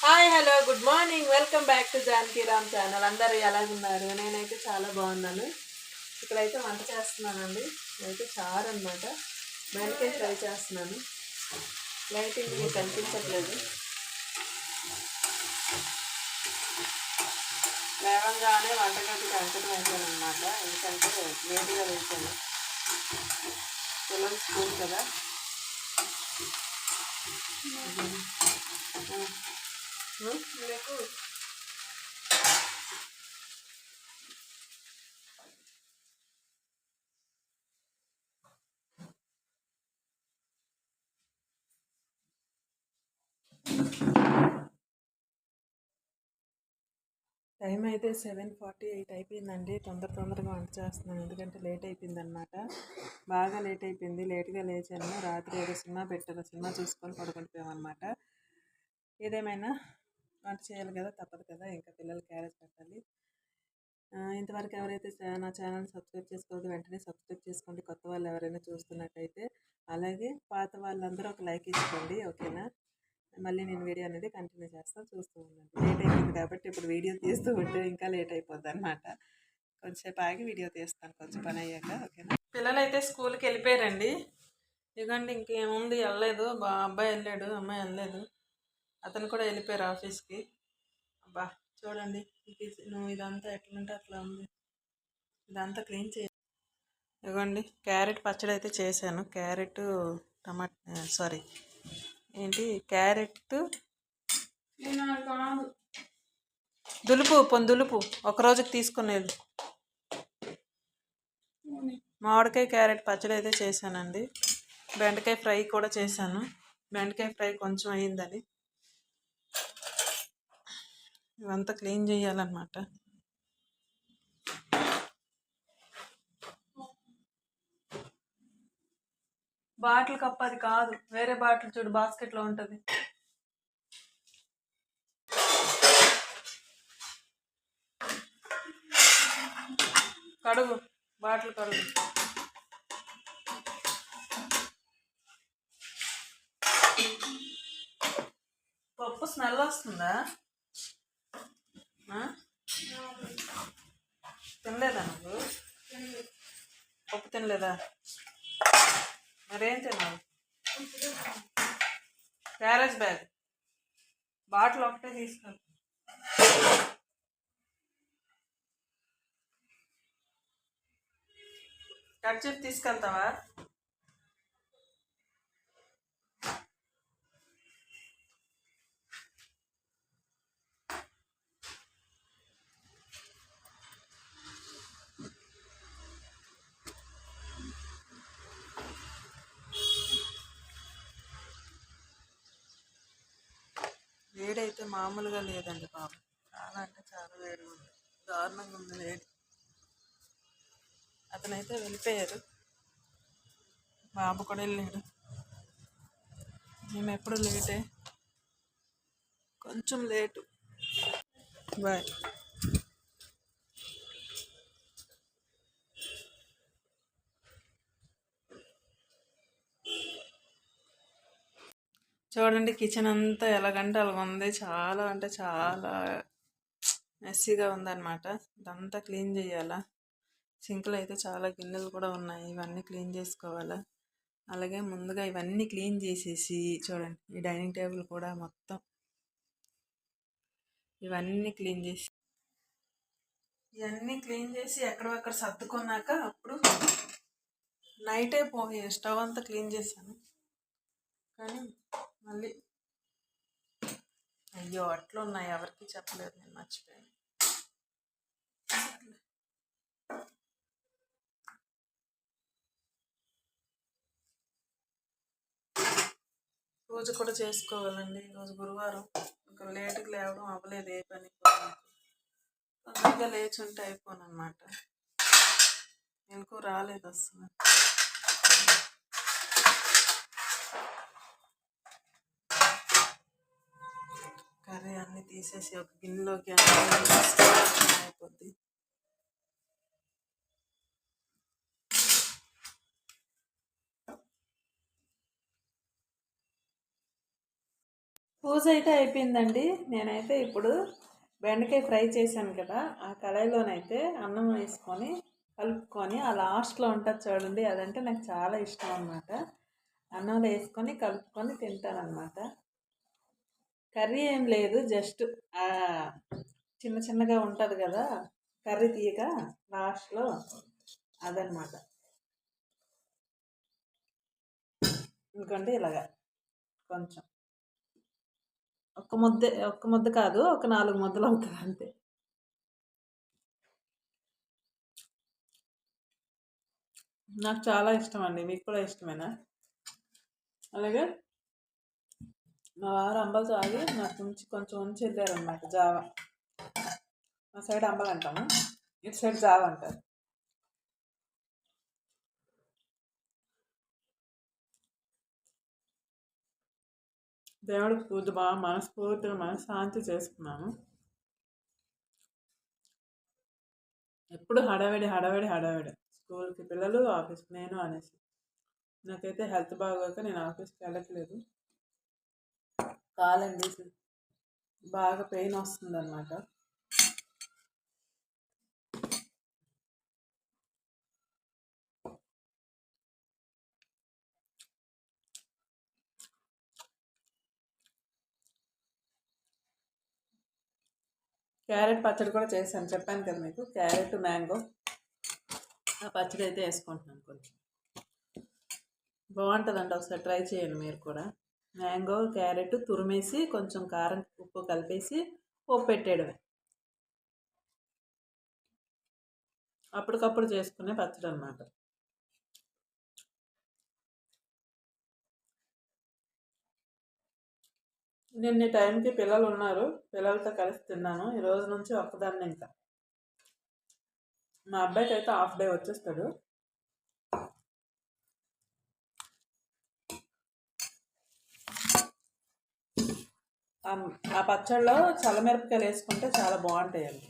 Hi hello good morning welcome back to Janaki Ram channel. అందరూ ఎలాగున్నారు? నేనైతే చాలా బాగున్నాను. ఇక్కడైతే వంట చేస్తున్నానండి. అయితే చారు అనమాట, బెండకాయ ఫ్రై చేస్తున్నాను. లైటింగ్ మీకు కనిపించట్లేదు. లేవంగానే వంటగదికి అంకితం అయిపోయాను అనమాట. ఎందుకంటే లేట్గా వేసాను, పిల్లలు స్కూల్ కదా. టైం అయితే 7:48 అయిపోయిందండి. తొందరగా వంట చేస్తున్నాను, ఎందుకంటే లేట్ అయిపోయింది అనమాట. బాగా లేట్ అయిపోయింది. లేట్గా లేచాను. రాత్రి ఏదో సినిమా పెట్టారు, సినిమా చూసుకొని పడుకుంటున్నామన్నమాట. ఏదేమైనా వంట చేయాలి కదా, తప్పదు కదా. ఇంకా పిల్లలు క్యారేజ్ పెట్టాలి. ఇంతవరకు ఎవరైతే నా ఛానల్ సబ్స్క్రైబ్ చేసుకోవద్దు, వెంటనే సబ్స్క్రైబ్ చేసుకోండి. కొత్త వాళ్ళు ఎవరైనా చూస్తున్నట్టయితే, అలాగే పాత వాళ్ళందరూ ఒక లైక్ ఇచ్చుకోండి, ఓకేనా. మళ్ళీ నేను వీడియో అనేది కంటిన్యూ చేస్తాను, చూస్తూ ఉండండి. లేట్ అయిపోయింది కాబట్టి ఇప్పుడు వీడియో తీస్తూ ఉంటే ఇంకా లేట్ అయిపోద్ది అనమాట. కొంచెంసేపు ఆగి వీడియో తీస్తాను, కొంచెం పని అయ్యాక, ఓకేనా. పిల్లలు అయితే స్కూల్కి వెళ్ళిపోయారండి. ఇదిగోండి, ఇంకేముంది, వెళ్ళలేదు. అబ్బాయి వెళ్ళాడు, అమ్మాయి వెళ్ళలేదు. అతను కూడా వెళ్ళిపోయారు ఆఫీస్కి. అబ్బా చూడండి, నువ్వు ఇదంతా ఎట్లుంటే అట్లా ఉంది. ఇదంతా క్లీన్ చేయాలి. ఇదిగోండి, క్యారెట్ పచ్చడి అయితే చేశాను. క్యారెట్ సారీ ఏంటి క్యారెట్ దులుపు ఒక రోజుకి తీసుకునేది. మామిడికాయ క్యారెట్ పచ్చడి అయితే చేశానండి. బెండకాయ ఫ్రై కూడా చేశాను. బెండకాయ ఫ్రై కొంచెం అయ్యిందని. ఇవంతా క్లీన్ చేయాలన్నమాట. బాటిల్ కప్ అది కాదు, వేరే బాటిల్ చూడు, బాస్కెట్లో ఉంటుంది. కడుగు, బాటిల్ కడుగు. పప్పు స్మెల్ వస్తుందా? తినలేదా నువ్వు? పప్పు తినలేదా? మరేం తిన్నావు? క్యారేజ్ బ్యాగ్ బాటిల్ ఒకటే తీసుకెళ్తా. కట్ చేసి తీసుకెళ్తావా? వేడైతే మామూలుగా లేదండి బాబు, చాలా అంటే చాలా వేడిగా ఉంది, దారుణంగా ఉంది వేడి. అతనైతే వెళ్ళిపోయారు, బాబు కూడా వెళ్ళాడు. మేము ఎప్పుడు లేటే, కొంచెం లేటు. బాయ్. చూడండి, కిచెన్ అంతా ఎలాగంటే అలాగ ఉంది. చాలా అంటే చాలా మెస్సీగా ఉందన్నమాట. ఇదంతా క్లీన్ చేయాలా. సింక్లో అయితే చాలా గిన్నెలు కూడా ఉన్నాయి, ఇవన్నీ క్లీన్ చేసుకోవాలా. అలాగే ముందుగా ఇవన్నీ క్లీన్ చేసేసి, చూడండి ఈ డైనింగ్ టేబుల్ కూడా మొత్తం ఇవన్నీ క్లీన్ చేసి, ఇవన్నీ క్లీన్ చేసి ఎక్కడొక్కడ సర్దుకున్నాక అప్పుడు నైటే పోయి స్టవ్ అంతా క్లీన్ చేశాను. కానీ మళ్ళీ అయ్యో అట్లా ఉన్నాయి, ఎవరికి చెప్పలేదు, నేను మర్చిపోయాను. పూజ కూడా చేసుకోవాలండి. ఈరోజు గురువారం, ఇంకా లేటుగా లేవడం అవ్వలేదు, ఏ పని తొందరగా లేచి ఉంటే అయిపోను అనమాట. ఎందుకు రాలేదు అసలు. కర్రీ అన్నీ తీసేసి ఒక గిన్నెలోకి అయిపోద్ది. పూజ అయితే అయిపోయిందండి. నేనైతే ఇప్పుడు బెండకాయ ఫ్రై చేశాను కదా, ఆ కళాయిలోనైతే అన్నం వేసుకొని కలుపుకొని ఆ లాస్ట్లో ఉంటుంది చూడండి, అదంటే నాకు చాలా ఇష్టం అనమాట. అన్నంలో వేసుకొని కలుపుకొని తింటానమాట. కర్రీ ఏం లేదు, జస్ట్ చిన్న చిన్నగా ఉంటుంది కదా కర్రీ తీయగా లాస్ట్లో, అదనమాట. ఎందుకంటే ఇలాగా కొంచెం ఒక్క ముద్ద కాదు, ఒక 4 ముద్దలు అవుతుంది అంతే. నాకు చాలా ఇష్టం అండి, మీకు కూడా ఇష్టమేనా? అలాగే మా వారు అంబలు తాగి నాకు కొంచెం ఉంచి వెళ్ళారనమాట. జావ, మా సైడ్ అంబలు అంటాము, ఇటు సైడ్ జావ అంటారు. దేవుడికి పూజ బాగా మనస్ఫూర్తిగా మనశ్శాంతి చేసుకున్నాను. ఎప్పుడు హడావిడి హడావిడి హడావిడి, స్కూల్కి పిల్లలు, ఆఫీస్కి నేను అనేసి. నాకైతే హెల్త్ బాగోక నేను ఆఫీస్కి వెళ్ళట్లేదు. కాలండి బాగా పెయిన్ వస్తుంది అనమాట. క్యారెట్ పచ్చడి కూడా చేశాను, చెప్పాను కదా మీకు, క్యారెట్ మ్యాంగో ఆ పచ్చడి అయితే వేసుకుంటున్నాను. కొంచెం బాగుంటుందండి, ఒకసారి ట్రై చేయండి మీరు కూడా. మ్యాంగో క్యారెట్ తురిమేసి కొంచెం కారం ఉప్పు కలిపేసి పోపు పెట్టేయడమే. అప్పటికప్పుడు చేసుకునే పచ్చడి అన్నమాట. నిన్న టైంకి పిల్లలు ఉన్నారు, పిల్లలతో కలిసి తిన్నాను. ఈ రోజు నుంచి ఒక్కదాన్ని. ఇంకా మా అబ్బాయికి అయితే హాఫ్ డే వచ్చేస్తాడు. ఆ పచ్చడిలో చల్లమిరపకాయలు వేసుకుంటే చాలా బాగుంటాయండి.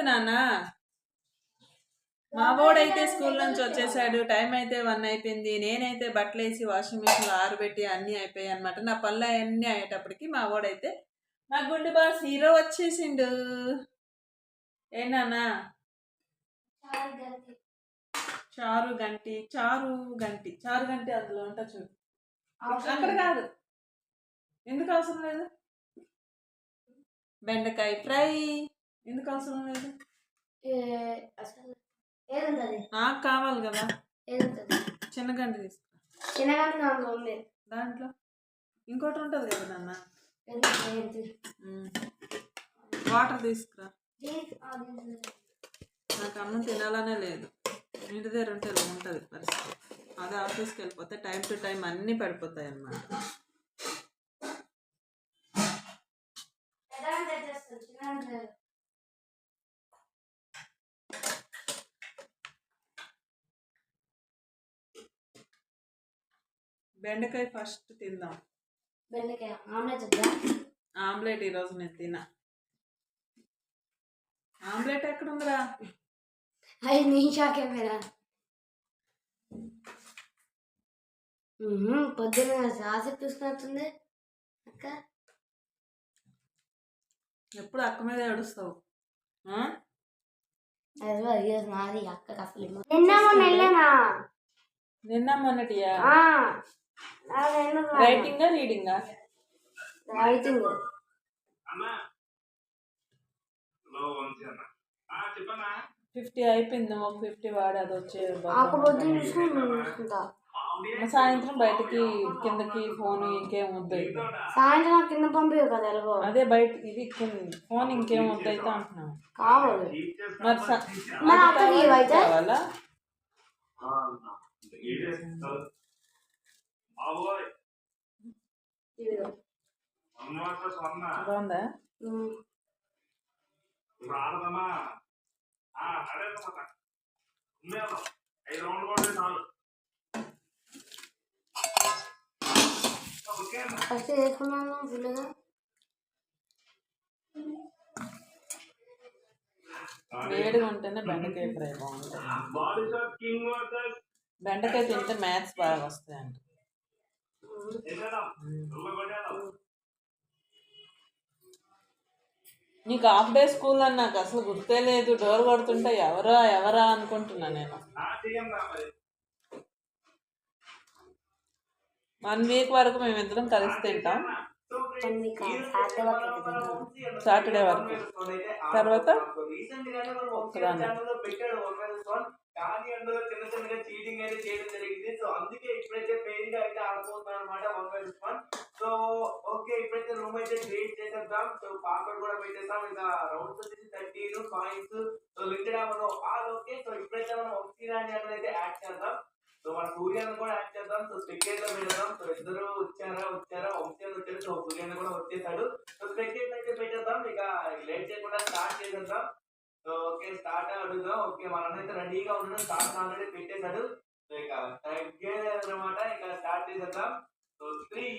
నాన్న మా వాడైతే స్కూల్ నుంచి వచ్చేసాడు, టైం అయితే 1 అయిపోయింది. నేనైతే బట్టలు వేసి వాషింగ్ మిషన్లో ఆరబెట్టి అన్నీ అయిపోయాయి అనమాట. నా పనులు అన్నీ అయ్యేటప్పటికి మా వాడైతే మా గుండె బాస్ హీరో వచ్చేసిండు. ఏనానా చారు గంటి అందులో ఉంటా చూడు. అక్కడ కాదు, ఎందుకు అవసరం లేదు. బెండకాయ ఫ్రై ఎందుకు అవసరం లేదు, నాకు కావాలి కదా. చిన్న గంట తీసుకురా, దాంట్లో ఇంకోటి ఉంటుంది కదా నాన్న, వాటర్ తీసుకురా. నాకు అన్నం తినాలనే లేదు, ఇంటి దగ్గర ఉంటే ఇలా ఉంటుంది పరిస్థితి. అదే ఆఫీస్కి వెళ్ళిపోతే టైం టు టైం అన్నీ పడిపోతాయి అన్నమాట. బెండకాయ ఫస్ట్ తిందాం. బెండకాయ ఆమ్లెట్ ఈరోజు నేను తిన్నా. ఆమ్లెట్ ఎక్కడ ఉందిరా? 5 నిమిషాలకే మేరా. పొద్దున్న ఆసక్తి చూస్తున్నట్టుంది అక్క. ఎప్పుడు అక్క మీద ఏడుస్తావు? నాది అక్క అసలు నిన్న మొన్నటియా? రైటింగా రీడింగా? రైటింగ్. 50 అయిపోయింది, ఒక 50 వాడు అది వచ్చే. సాయంత్రం బయటకి కిందకి ఫోన్ ఇంకేం వద్దయితే. సాయంత్రం కింద పంపే కదా. అదే బయట ఇది ఫోన్ ఇంకేం వద్దయితే అంటున్నాను. కావాలి మరి కావాలా? బాగుందా? ఫస్ట్ వేసుకున్నాను ఫుల్గా. వేడిగా ఉంటేనే బెండకాయ ఫ్రై బాగుంటుంది. బెండకాయ తింటే మ్యాథ్స్ బాగా వస్తాయంట. నీకు హాఫ్ డే స్కూల్ అని నాకు అసలు గుర్తే లేదు. డోర్ కొడుతుంటే ఎవరా అనుకుంటున్నా నేను. 1 వీక్ వరకు మేమిద్దరం కలిసి తింటాం. సాటర్డే వరకు, తర్వాత ఒక్కదాన్ని. కానీ అందులో చిన్న చిన్నగా చీటింగ్ అయితే చేయడం జరిగింది. సో అందుకే ఇప్పుడైతే పెయిన్ గా అయితే ఆడుకుంటున్నాను అనమాట 1/1. సో ఓకే, ఇప్పుడైతే రూమ్ అయితే క్రియేట్ చేసేద్దాం. సో పాస్వర్డ్ కూడా పెట్టేద్దాం. ఇంకా రౌండ్స్ వచ్చేసి 13 పాయింట్స్. సో లిమిటెడ్ మనం ఆల్ ఓకే. సో ఇప్పుడైతే మనం ఒక్సిరాని అయితే యాడ్ చేద్దాం. సో మన సూర్యాన్ని కూడా యాడ్ చేద్దాం. సో స్పెక్టేట్ లో పెడదాం. సో ఇద్దరు వచ్చారా వంశీయాన్ని వచ్చారు. సో సూర్యాన్ని కూడా వచ్చేసాడు. సో స్పెక్టేట్ అయితే పెట్టేద్దాం. ఇక లేట్ చేయకుండా స్టార్ట్ చేసేద్దాం. సో ఓకే, స్టార్ట్ అడుగుదాం. ఓకే, మనమైతే రెడీగా ఉండడం. స్టార్ట్ ఆల్రెడీ పెట్టేశాడు. సో ఇక అనమాట, ఇక స్టార్ట్ చేసేద్దాం. సో 3,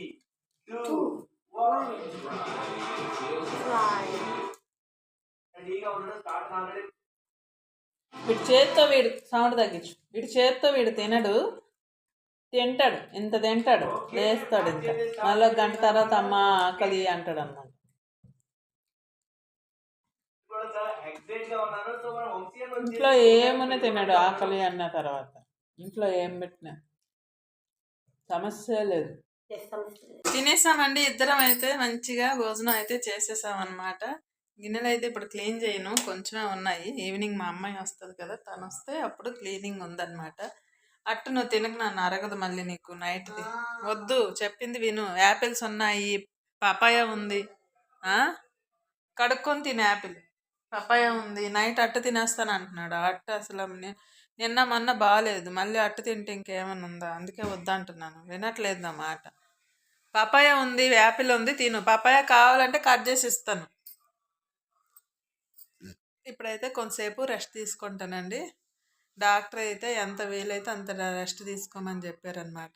2, 1 రెడీగా ఉండడం. Start already. వీడి చేత్తో వీడు సౌండ్ తగ్గించు. వీడి చేత్తో వీడు తింటాడు, ఇంత తింటాడు, లేస్తాడు. ఇంత మళ్ళీ గంట తర్వాత అమ్మ ఆకలి అంటాడు అన్నమాట. ఇంట్లో ఏమన్నా తిన్నాడు ఆకలి అన్న తర్వాత. ఇంట్లో ఏం పెట్టినా సమస్య లేదు. తినేసామండి ఇద్దరం. అయితే మంచిగా భోజనం అయితే చేసేసాం అన్నమాట. గిన్నెలు అయితే ఇప్పుడు క్లీన్ చేయను, కొంచెమే ఉన్నాయి. ఈవినింగ్ మా అమ్మాయి వస్తుంది కదా, తను వస్తే అప్పుడు క్లీనింగ్ ఉందన్నమాట. అట్టు నువ్వు తినకు, నన్ను అరగదు మళ్ళీ నీకు నైట్ది. వద్దు, చెప్పింది విను. యాపిల్స్ ఉన్నాయి, పపాయ ఉంది, కడుక్కొని తిని యాపిల్. పపాయ ఉంది, నైట్ అట్టు తినేస్తాను అంటున్నాడు. అట్టు అసలు నిన్న మొన్న బాగాలేదు, మళ్ళీ అట్టు తింటే ఇంకేమైనా ఉందా? అందుకే వద్దంటున్నాను, వినట్లేదు నా మాట. పపాయ ఉంది, యాపిల్ ఉంది, తిను. పపాయ కావాలంటే కట్ చేసి ఇస్తాను. ఇప్పుడైతే కొంతసేపు రెస్ట్ తీసుకుంటానండి. డాక్టర్ అయితే ఎంత వీలైతే అంత రెస్ట్ తీసుకోమని చెప్పారనమాట.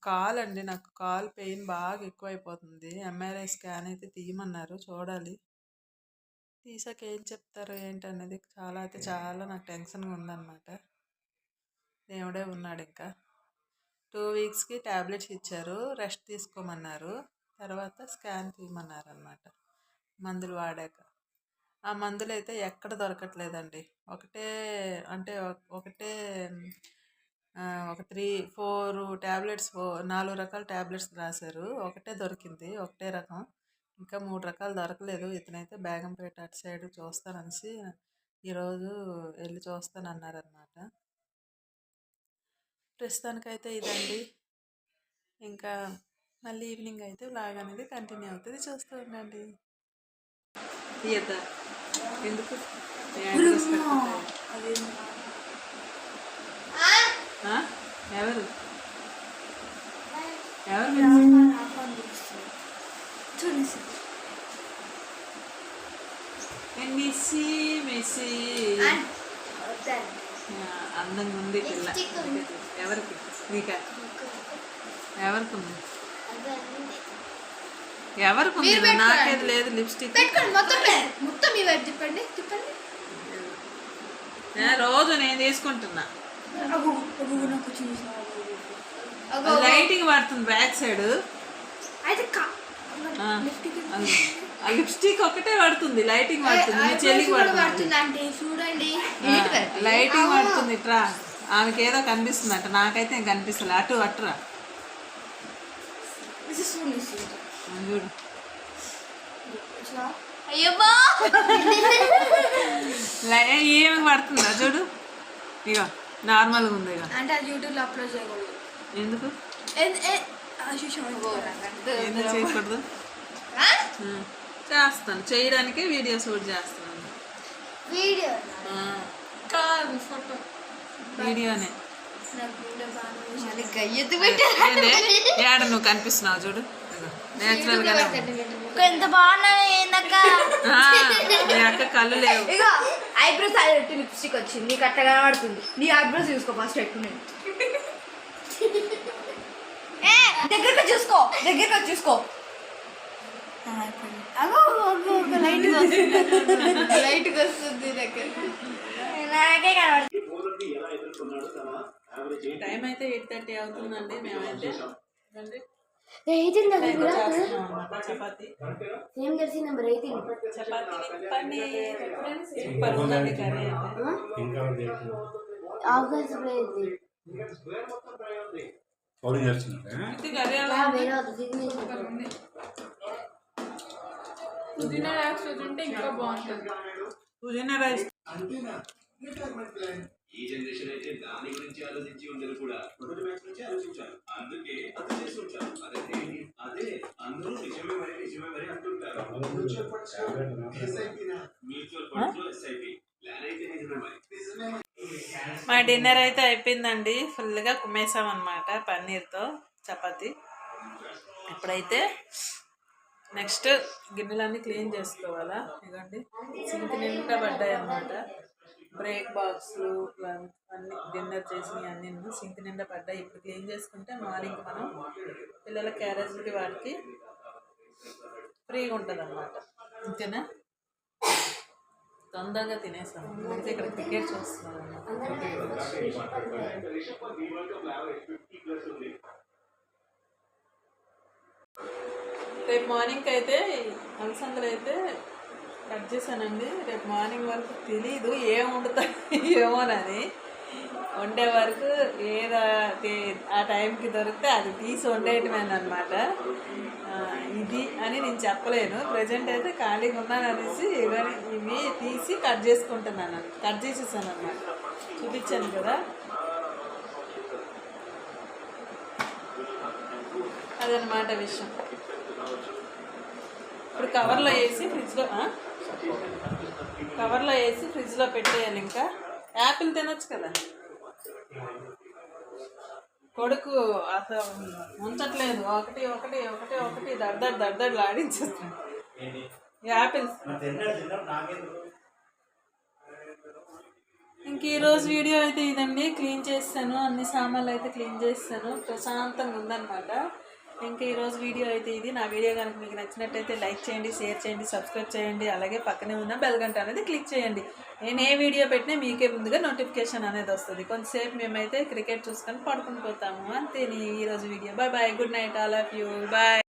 కాల్ అండి, నాకు కాల్ పెయిన్ బాగా ఎక్కువైపోతుంది. ఎంఆర్ఐ స్కాన్ అయితే తీయమన్నారు, చూడాలి. తీసాక ఏం చెప్తారో ఏంటనేది చాలా నాకు టెన్షన్గా ఉందన్నమాట. దేవుడే ఉన్నాడు. ఇంకా 2 వీక్స్కి ట్యాబ్లెట్స్ ఇచ్చారు, రెస్ట్ తీసుకోమన్నారు. తర్వాత స్కాన్ తీయమన్నారు అన్నమాట, మందులు వాడాక. ఆ మందులు అయితే ఎక్కడ దొరకట్లేదండి. ఒకటే ఒక 3-4 ట్యాబ్లెట్స్, 4 రకాల ట్యాబ్లెట్స్ రాశారు. ఒకటే దొరికింది, ఒకటే రకం. ఇంకా 3 రకాలు దొరకలేదు. ఇతనైతే బేగంపేట అటు సైడ్ చూస్తాననేసి ఈరోజు వెళ్ళి చూస్తానన్నారనమాట. ప్రస్తుతానికైతే ఇదండి. ఇంకా మళ్ళీ ఈవినింగ్ అయితే వ్లాగ్ అనేది కంటిన్యూ అవుతుంది, చూస్తూ ఉండండి. తీయద్దా? ఎందుకు? ఎవరు మెస్సీ అందంగా ఉంది పిల్ల. ఎవరికి? నీకా? ఎవరికి ఉంది? ఎవరికి ఉంది? నాకేది లేదు. లిప్స్టిక్ రోజు నేను తీసుకుంటున్నా. లైటింగ్ పడుతుంది బ్యాక్ సైడ్. ఆ లిప్స్టిక్ ఒకటే పడుతుంది, లైటింగ్ పడుతుంది. మీ చెల్లికి పడుతుంది, చూడండి. లైటింగ్ పడుతుంది. ఇట్రా, ఆమెకి ఏదో కనిపిస్తుంది అంట, నాకైతే ఏం కనిపిస్తుంది. అటురా చూడు. ఏమి పడుతుందా చూడు. ఇక నార్మల్గా ఉంది. ఇక అంటే అది యూట్యూబ్లో అప్లోడ్ చేయకూడదు. ఎందుకు చేయకూడదు? చేస్తాను, చేయడానికి వీడియో షూట్ చేస్తున్నాను. ఫోటో వీడియోనే నాకు వీడియో బాగా అది గయ్యెత్తు పెట్టి ఏడ నువ్వు కనిపిస్తున్నావు చూడు నేచురల్ గానే ఉంది. ఎంత బాగున్నాను ఏందక్క ఆ, మీ అక్క కళ్ళు లేవు. ఇగో ఐబ్రోస్ అది పెట్టి లిప్స్టిక్ వచ్చింది నీకు అట్ట కనబడుతుంది నీ ఐబ్రోస్ చూసుకో ఫస్ట్ ఎక్కువ నేను దగ్గరకు చూసుకో దగ్గరకు చూసుకో లైట్గా వస్తుంది దగ్గర నాకే కనబడుతుంది టైం అయితే 8:30 అవుతుందండి. మేమైతే ఇదండి చేస్తున్నాం అన్నమాట. చపాతీ ఏం తెలిసి నెంబర్ 18 చపాతీ పన్నీర్ సూపర్ ఉందండి కర్రీ అయితే. ఆఫ్ఘన్ ప్లేస్ ఇది కర్రీ అలా వేరే సూపర్ ఉంది. పుదీనా రైస్ ఉంటే ఇంకా బాగుంటుంది. పుదీనా రైస్ ఈ జనరేషన్ అయితే దాని గురించి ఆలోచించి ఉండదు కూడా మొదటి మ్యాచ్ నుంచి ఆలోచించాను అందుకే అది చేసి ఉంటాను అదే అందరూ నిజమే మరి అంటుంటారు మ్యూచువల్ ఫండ్స్ లో ఎస్ఐపి ప్లాన్ అయితే నిజమే మరి మా డిన్నర్ అయితే అయిపోయిందండి. ఫుల్గా కుమ్మేసాం అనమాట పన్నీర్తో చపాతి. ఇప్పుడైతే నెక్స్ట్ గిన్నెలన్నీ క్లీన్ చేసుకోవాలా. ఇదండి సింక్ నిండా పడ్డాయి అన్నమాట. బ్రేక్ బాక్స్లు అన్నీ డిన్నర్ చేసినవి అన్నీ సింక్ నిండా పడ్డాయి. ఇప్పుడు క్లీన్ చేసుకుంటే మార్నింగ్ మనం పిల్లల క్యారేజ్కి వాటికి ఫ్రీగా ఉంటుంది అన్నమాట. ఓకేనా, తొందరగా తినేస్తాం. అయితే ఇక్కడ క్రికెట్ చూస్తున్నాం అన్నమాట. రేపు మార్నింగ్ అయితే అలసందలు అయితే కట్ చేశానండి. రేపు మార్నింగ్ వరకు తెలీదు ఏం వండుతాయి ఏమోనని. వండే వరకు ఆ టైంకి దొరికితే అది తీసి వండేయటమేనమాట. ఇది అని నేను చెప్పలేను. ప్రజెంట్ అయితే ఖాళీగా ఉన్నాను అనేసి ఇవి తీసి కట్ చేసుకుంటున్నాను. కట్ చేసేసాను అన్నమాట. చూపించాను కదా, అదనమాట విషయం. ఇప్పుడు కవర్లో వేసి ఫ్రిడ్జ్లో పెట్టేయాలి. ఇంకా యాపిల్ తినొచ్చు కదా. కొడుకు అసలు ఉంచట్లేదు. ఒకటి దర్దర్లు ఆడించేస్తాడు యాపిల్స్. ఇంక ఈరోజు వీడియో అయితే ఇదండి. క్లీన్ చేస్తాను, అన్ని సామాన్లు అయితే క్లీన్ చేస్తాను. ప్రశాంతంగా ఉందన్నమాట. ఇంకా ఈరోజు వీడియో అయితే ఇది. నా వీడియో కనుక మీకు నచ్చినట్టయితే లైక్ చేయండి, షేర్ చేయండి, సబ్స్క్రైబ్ చేయండి. అలాగే పక్కనే ఉన్న బెల్ గంట అనేది క్లిక్ చేయండి. నేను ఏ వీడియో పెట్టినా మీకే ముందుగా నోటిఫికేషన్ అనేది వస్తుంది. కొంతసేపు మేమైతే క్రికెట్ చూసుకొని పడుకుని పోతాము. అంతే ఈరోజు video. Bye bye, good night all of you, bye.